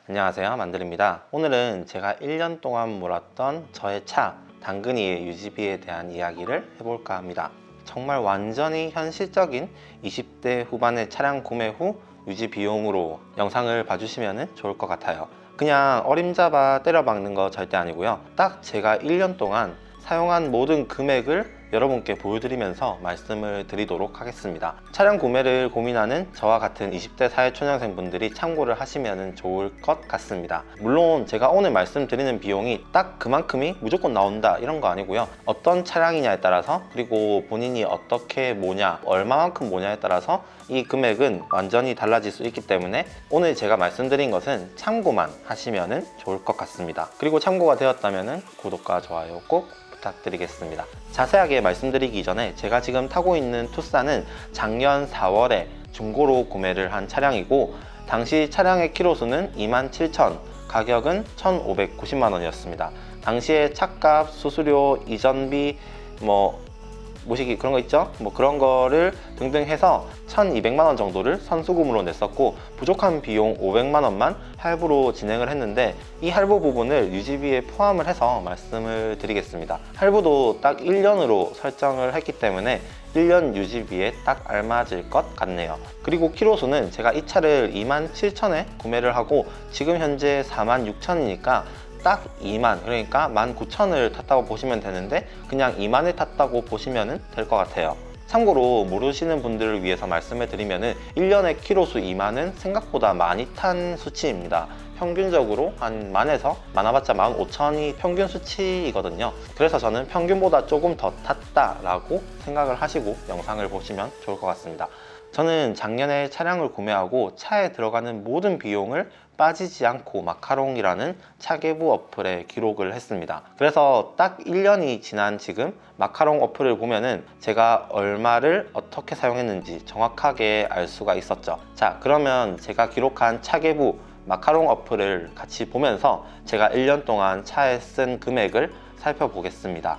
안녕하세요, 만들입니다. 오늘은 제가 1년 동안 몰았던 저의 차 당근이의 유지비에 대한 이야기를 해볼까 합니다. 정말 완전히 현실적인 20대 후반의 차량 구매 후 유지 비용으로 영상을 봐주시면 좋을 것 같아요. 그냥 어림잡아 때려박는 거 절대 아니고요. 딱 제가 1년 동안 사용한 모든 금액을 여러분께 보여드리면서 말씀을 드리도록 하겠습니다. 차량 구매를 고민하는 저와 같은 20대 사회초년생 분들이 참고를 하시면 좋을 것 같습니다. 물론 제가 오늘 말씀드리는 비용이 딱 그만큼이 무조건 나온다 이런 거 아니고요. 어떤 차량이냐에 따라서, 그리고 본인이 어떻게 모냐, 얼마만큼 모냐에 따라서 이 금액은 완전히 달라질 수 있기 때문에 오늘 제가 말씀드린 것은 참고만 하시면 좋을 것 같습니다. 그리고 참고가 되었다면 구독과 좋아요 꼭 부탁드리겠습니다. 자세하게 말씀드리기 전에 제가 지금 타고 있는 투싼은 작년 4월에 중고로 구매를 한 차량이고, 당시 차량의 키로수는 27,000, 가격은 1,590만 원이었습니다. 당시에 차값, 수수료, 이전비, 모시기 그런 거 있죠? 그런 거를 등등 해서 1,200만 원 정도를 선수금으로 냈었고, 부족한 비용 500만 원만 할부로 진행을 했는데, 이 할부 부분을 유지비에 포함을 해서 말씀을 드리겠습니다. 할부도 딱 1년으로 설정을 했기 때문에 1년 유지비에 딱 알맞을 것 같네요. 그리고 키로수는 제가 이 차를 27,000에 구매를 하고 지금 현재 46,000이니까 딱 2만, 그러니까 19,000을 탔다고 보시면 되는데 그냥 2만을 탔다고 보시면 될 것 같아요. 참고로 모르시는 분들을 위해서 말씀을 드리면 1년에 키로수 2만은 생각보다 많이 탄 수치입니다. 평균적으로 한 만에서 많아봤자 15,000이 평균 수치이거든요. 그래서 저는 평균보다 조금 더 탔다라고 생각을 하시고 영상을 보시면 좋을 것 같습니다. 저는 작년에 차량을 구매하고 차에 들어가는 모든 비용을 빠지지 않고 마카롱이라는 차계부 어플에 기록을 했습니다. 그래서 딱 1년이 지난 지금 마카롱 어플을 보면은 제가 얼마를 어떻게 사용했는지 정확하게 알 수가 있었죠. 자, 그러면 제가 기록한 차계부 마카롱 어플을 같이 보면서 제가 1년 동안 차에 쓴 금액을 살펴보겠습니다.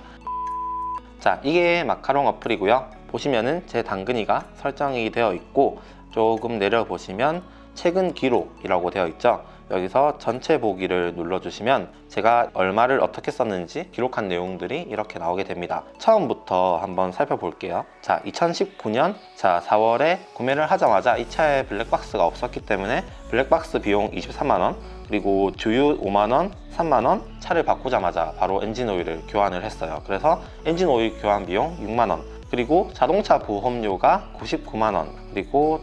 자, 이게 마카롱 어플이고요. 보시면은 제 당근이가 설정이 되어 있고, 조금 내려보시면 최근 기록이라고 되어 있죠. 여기서 전체 보기를 눌러주시면 제가 얼마를 어떻게 썼는지 기록한 내용들이 이렇게 나오게 됩니다. 처음부터 한번 살펴볼게요. 자, 2019년 4월에 구매를 하자마자 이 차에 블랙박스가 없었기 때문에 블랙박스 비용 23만원, 그리고 주유 5만원, 3만원, 차를 바꾸자마자 바로 엔진오일을 교환을 했어요. 그래서 엔진오일 교환 비용 6만원, 그리고 자동차 보험료가 99만원, 그리고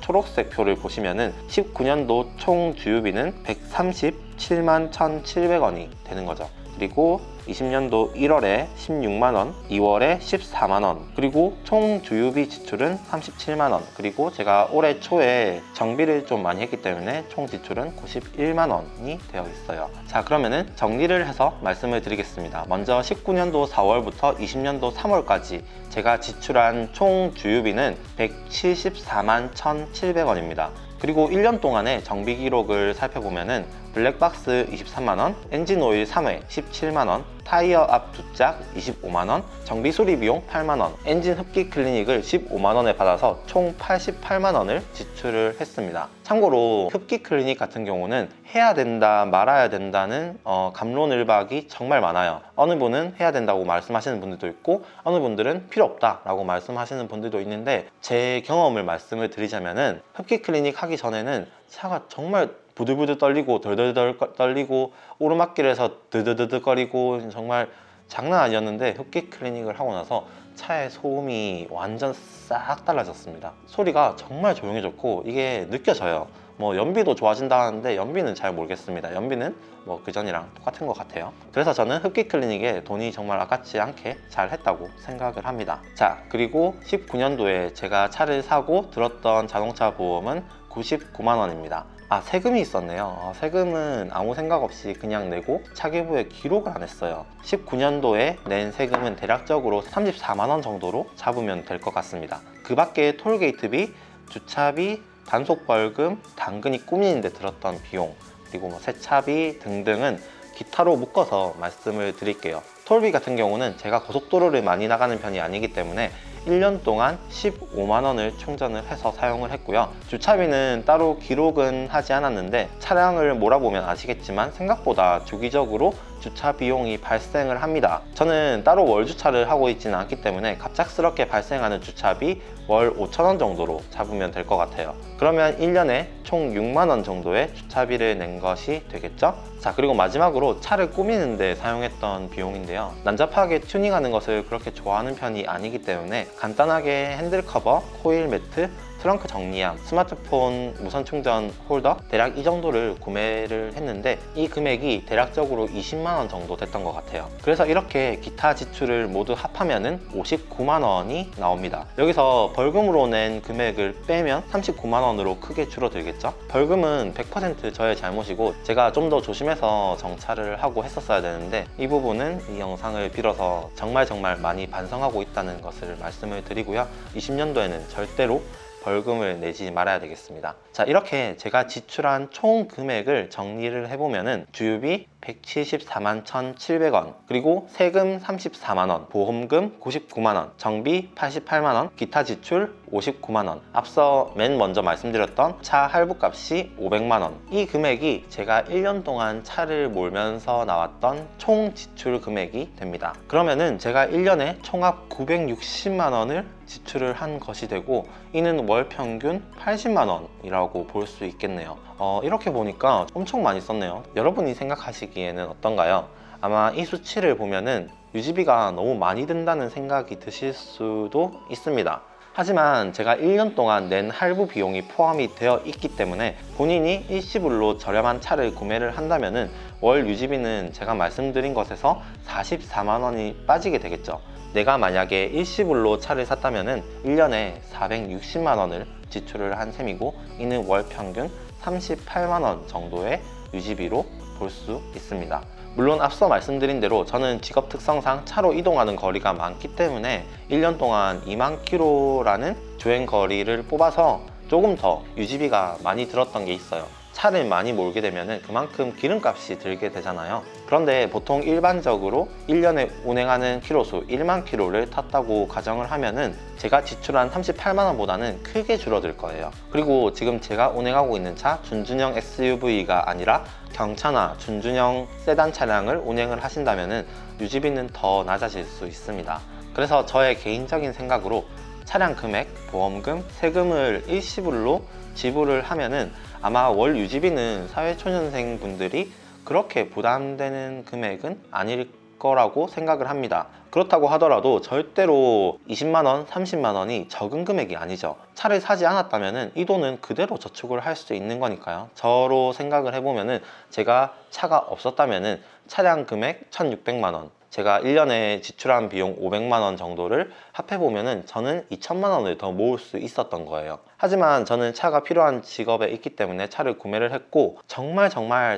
초록색 표를 보시면은 19년도 총 주유비는 137만 1,700원이 되는 거죠. 그리고 20년도 1월에 16만원, 2월에 14만원, 그리고 총 주유비 지출은 37만원, 그리고 제가 올해 초에 정비를 좀 많이 했기 때문에 총 지출은 91만원이 되어 있어요. 자, 그러면은 정리를 해서 말씀을 드리겠습니다. 먼저 19년도 4월부터 20년도 3월까지 제가 지출한 총 주유비는 174만 1,700원입니다. 그리고 1년 동안의 정비 기록을 살펴보면은 블랙박스 23만원, 엔진오일 3회 17만원, 타이어 앞 두 짝 25만원, 정비 수리 비용 8만원, 엔진 흡기 클리닉을 15만원에 받아서 총 88만원을 지출을 했습니다. 참고로 흡기 클리닉 같은 경우는 해야 된다 말아야 된다는 갑론을박이 정말 많아요. 어느 분은 해야 된다고 말씀하시는 분들도 있고, 어느 분들은 필요 없다 라고 말씀하시는 분들도 있는데, 제 경험을 말씀을 드리자면은 흡기 클리닉 하기 전에는 차가 정말 부들부들 떨리고 덜덜덜 떨리고 오르막길에서 드드드드 거리고 정말 장난 아니었는데, 흡기 클리닉을 하고 나서 차의 소음이 완전 싹 달라졌습니다. 소리가 정말 조용해졌고 이게 느껴져요. 연비도 좋아진다 하는데 연비는 잘 모르겠습니다. 연비는 그전이랑 똑같은 것 같아요. 그래서 저는 흡기 클리닉에 돈이 정말 아깝지 않게 잘 했다고 생각을 합니다. 자, 그리고 19년도에 제가 차를 사고 들었던 자동차 보험은 99만 원입니다. 세금이 있었네요. 세금은 아무 생각 없이 그냥 내고 차계부에 기록을 안 했어요. 19년도에 낸 세금은 대략적으로 34만 원 정도로 잡으면 될 것 같습니다. 그 밖에 톨게이트비, 주차비, 단속벌금, 당근이 꾸미는 데 들었던 비용, 그리고 세차비 등등은 기타로 묶어서 말씀을 드릴게요. 톨비 같은 경우는 제가 고속도로를 많이 나가는 편이 아니기 때문에 1년 동안 15만 원을 충전을 해서 사용을 했고요. 주차비는 따로 기록은 하지 않았는데 차량을 몰아보면 아시겠지만 생각보다 주기적으로 주차 비용이 발생을 합니다. 저는 따로 월 주차를 하고 있지는 않기 때문에 갑작스럽게 발생하는 주차비 월 5,000원 정도로 잡으면 될 것 같아요. 그러면 1년에 총 6만 원 정도의 주차비를 낸 것이 되겠죠? 자, 그리고 마지막으로 차를 꾸미는데 사용했던 비용인데요. 난잡하게 튜닝하는 것을 그렇게 좋아하는 편이 아니기 때문에 간단하게 핸들 커버, 코일 매트, 트렁크 정리함, 스마트폰 무선 충전 홀더 대략 이 정도를 구매를 했는데 이 금액이 대략적으로 20만 원 정도 됐던 것 같아요. 그래서 이렇게 기타 지출을 모두 합하면은 59만 원이 나옵니다. 여기서 벌금으로 낸 금액을 빼면 39만 원으로 크게 줄어들겠죠? 벌금은 100% 저의 잘못이고 제가 좀 더 조심해서 정차를 하고 했었어야 되는데 이 부분은 이 영상을 빌어서 정말 많이 반성하고 있다는 것을 말씀을 드리고요. 20년도에는 절대로 벌금을 내지 말아야 되겠습니다. 자, 이렇게 제가 지출한 총 금액을 정리를 해보면은 주유비 174만 1,700원, 그리고 세금 34만 원, 보험금 99만 원, 정비 88만 원, 기타 지출 59만 원, 앞서 맨 먼저 말씀드렸던 차 할부값이 500만 원. 이 금액이 제가 1년 동안 차를 몰면서 나왔던 총 지출 금액이 됩니다. 그러면은 제가 1년에 총합 960만 원을 지출을 한 것이 되고 이는 월 평균 80만 원이라고 볼 수 있겠네요. 이렇게 보니까 엄청 많이 썼네요. 여러분이 생각하시기에는 어떤가요? 아마 이 수치를 보면은 유지비가 너무 많이 든다는 생각이 드실 수도 있습니다. 하지만 제가 1년 동안 낸 할부 비용이 포함이 되어 있기 때문에 본인이 일시불로 저렴한 차를 구매를 한다면은 월 유지비는 제가 말씀드린 것에서 44만 원이 빠지게 되겠죠. 내가 만약에 일시불로 차를 샀다면은 1년에 460만 원을 지출을 한 셈이고 이는 월 평균 38만 원 정도의 유지비로 볼 수 있습니다. 물론 앞서 말씀드린 대로 저는 직업 특성상 차로 이동하는 거리가 많기 때문에 1년 동안 2만 킬로라는 주행 거리를 뽑아서 조금 더 유지비가 많이 들었던 게 있어요. 차를 많이 몰게 되면 그만큼 기름값이 들게 되잖아요. 그런데 보통 일반적으로 1년에 운행하는 킬로수 1만 킬로를 탔다고 가정을 하면은 제가 지출한 38만 원보다는 크게 줄어들 거예요. 그리고 지금 제가 운행하고 있는 차 준준형 SUV가 아니라 경차나 준준형 세단 차량을 운행을 하신다면은 유지비는 더 낮아질 수 있습니다. 그래서 저의 개인적인 생각으로 차량 금액, 보험금, 세금을 일시불로 지불을 하면은 아마 월 유지비는 사회초년생 분들이 그렇게 부담되는 금액은 아닐 거라고 생각을 합니다. 그렇다고 하더라도 절대로 20만원, 30만원이 적은 금액이 아니죠. 차를 사지 않았다면 이 돈은 그대로 저축을 할 수 있는 거니까요. 저로 생각을 해보면 제가 차가 없었다면 차량 금액 1,600만원, 제가 1년에 지출한 비용 500만원 정도를 합해보면 저는 2천만원을 더 모을 수 있었던 거예요. 하지만 저는 차가 필요한 직업에 있기 때문에 차를 구매를 했고 정말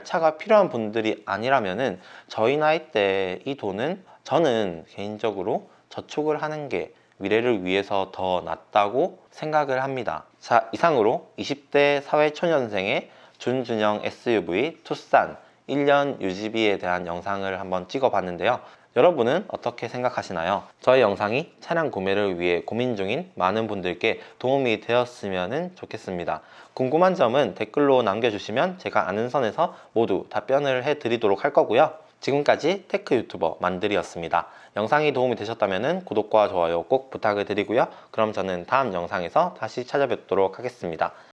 차가 필요한 분들이 아니라면 저희 나이 때 이 돈은 저는 개인적으로 저축을 하는 게 미래를 위해서 더 낫다고 생각을 합니다. 자, 이상으로 20대 사회초년생의 준준형 SUV 투싼 1년 유지비에 대한 영상을 한번 찍어봤는데요. 여러분은 어떻게 생각하시나요? 저의 영상이 차량 구매를 위해 고민 중인 많은 분들께 도움이 되었으면 좋겠습니다. 궁금한 점은 댓글로 남겨주시면 제가 아는 선에서 모두 답변을 해드리도록 할 거고요. 지금까지 테크 유튜버 만들이었습니다. 영상이 도움이 되셨다면 구독과 좋아요 꼭 부탁을 드리고요. 그럼 저는 다음 영상에서 다시 찾아뵙도록 하겠습니다.